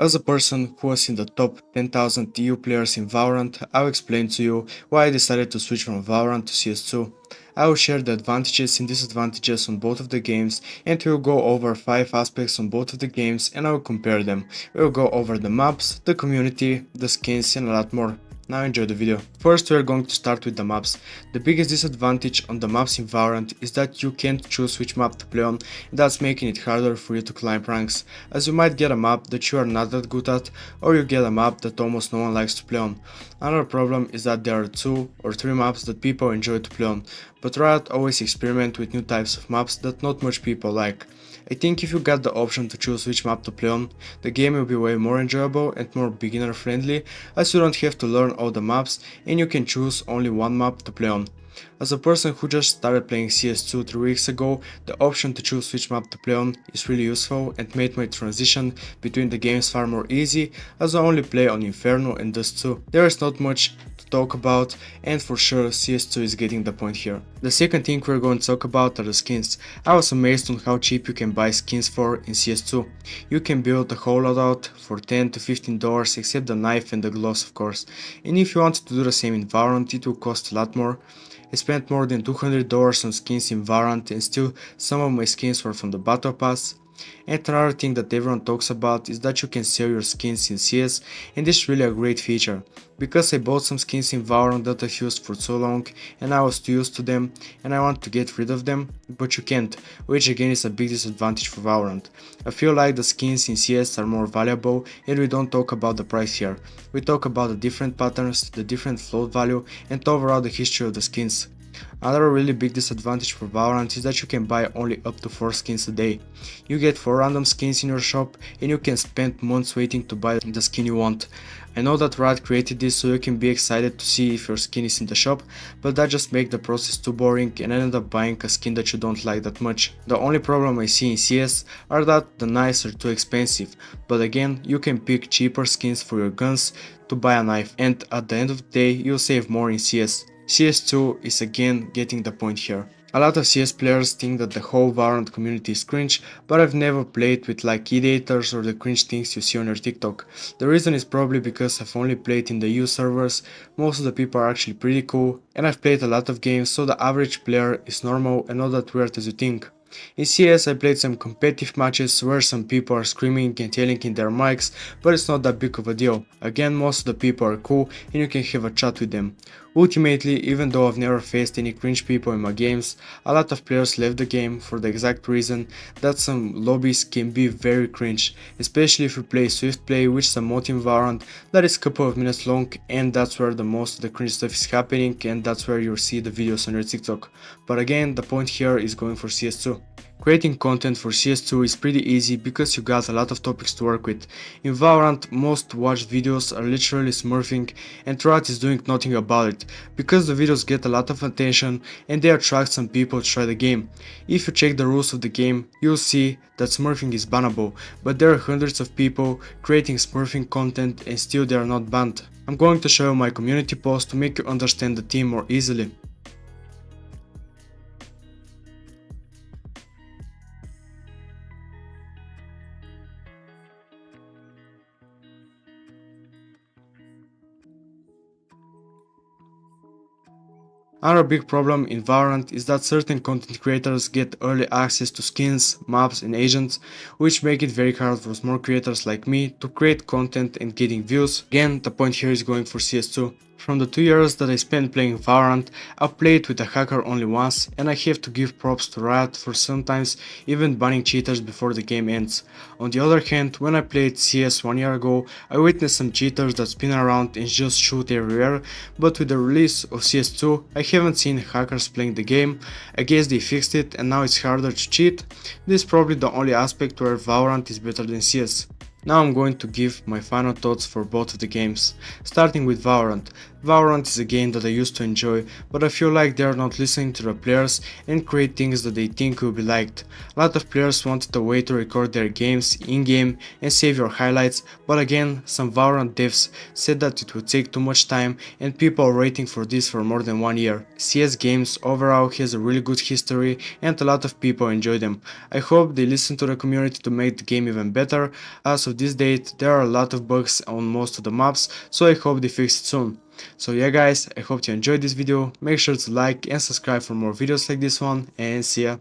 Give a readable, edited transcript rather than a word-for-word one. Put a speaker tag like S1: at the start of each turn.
S1: As a person who was in the top 10,000 EU players in Valorant, I'll explain to you why I decided to switch from Valorant to CS2. I will share the advantages and disadvantages on both of the games, and we'll go over 5 aspects on both of the games and I will compare them. We'll go over the maps, the community, the skins and a lot more. Now enjoy the video. First we are going to start with the maps. The biggest disadvantage on the maps in Valorant is that you can't choose which map to play on, and that's making it harder for you to climb ranks, as you might get a map that you are not that good at, or you get a map that almost no one likes to play on. Another problem is that there are 2 or 3 maps that people enjoy to play on, but Riot always experiment with new types of maps that not much people like. I think if you got the option to choose which map to play on, the game will be way more enjoyable and more beginner friendly, as you don't have to learn all the maps and you can choose only one map to play on. As a person who just started playing CS2 3 weeks ago, the option to choose which map to play on is really useful and made my transition between the games far more easy, as I only play on Inferno and Dust 2. There is not much to talk about, and for sure CS2 is getting the point here. The second thing we're going to talk about are the skins. I was amazed on how cheap you can buy skins for in CS2. You can build a whole loadout for $10 to $15 except the knife and the gloves of course, and if you want to do the same in Valorant it will cost a lot more. I spent more than $200 on skins in Valorant and still some of my skins were from the Battle Pass. And another thing that everyone talks about is that you can sell your skins in CS, and this is really a great feature. Because I bought some skins in Valorant that I've used for so long and I was too used to them and I want to get rid of them, but you can't, which again is a big disadvantage for Valorant. I feel like the skins in CS are more valuable and we don't talk about the price here. We talk about the different patterns, the different float value and overall the history of the skins. Another really big disadvantage for Valorant is that you can buy only up to 4 skins a day. You get 4 random skins in your shop and you can spend months waiting to buy the skin you want. I know that Riot created this so you can be excited to see if your skin is in the shop, but that just makes the process too boring and I end up buying a skin that you don't like that much. The only problem I see in CS are that the knives are too expensive, but again you can pick cheaper skins for your guns to buy a knife, and at the end of the day you'll save more in CS. CS2 is again getting the point here. A lot of CS players think that the whole Valorant community is cringe, but I've never played with like ideators or the cringe things you see on your TikTok. The reason is probably because I've only played in the EU servers, most of the people are actually pretty cool, and I've played a lot of games so the average player is normal and not that weird as you think. In CS I played some competitive matches where some people are screaming and yelling in their mics, but it's not that big of a deal. Again, most of the people are cool and you can have a chat with them. Ultimately, even though I've never faced any cringe people in my games, a lot of players left the game for the exact reason that some lobbies can be very cringe, especially if you play Swift Play, which is a mode in Valorant that is a couple of minutes long, and that's where the most of the cringe stuff is happening and that's where you'll see the videos on your TikTok. But again, the point here is going for CS2. Creating content for CS2 is pretty easy because you got a lot of topics to work with. In Valorant, most watched videos are literally smurfing and Riot is doing nothing about it, because the videos get a lot of attention and they attract some people to try the game. If you check the rules of the game, you'll see that smurfing is bannable, but there are hundreds of people creating smurfing content and still they are not banned. I'm going to show you my community post to make you understand the team more easily. Another big problem in Valorant is that certain content creators get early access to skins, maps and agents, which make it very hard for small creators like me to create content and getting views. Again, the point here is going for CS2. From the 2 years that I spent playing Valorant, I've played with a hacker only once, and I have to give props to Riot for sometimes even banning cheaters before the game ends. On the other hand, when I played CS 1 year ago, I witnessed some cheaters that spin around and just shoot everywhere, but with the release of CS2, I haven't seen hackers playing the game. I guess they fixed it and now it's harder to cheat. This is probably the only aspect where Valorant is better than CS. Now I'm going to give my final thoughts for both of the games. Starting with Valorant. Valorant is a game that I used to enjoy, but I feel like they are not listening to the players and create things that they think will be liked. A lot of players wanted a way to record their games in-game and save your highlights, but again, some Valorant devs said that it would take too much time and people are waiting for this for more than 1 year. CS games overall has a really good history and a lot of people enjoy them. I hope they listen to the community to make the game even better. As of this date, there are a lot of bugs on most of the maps, so I hope they fix it soon. So yeah guys, I hope you enjoyed this video, make sure to like and subscribe for more videos like this one, and see ya.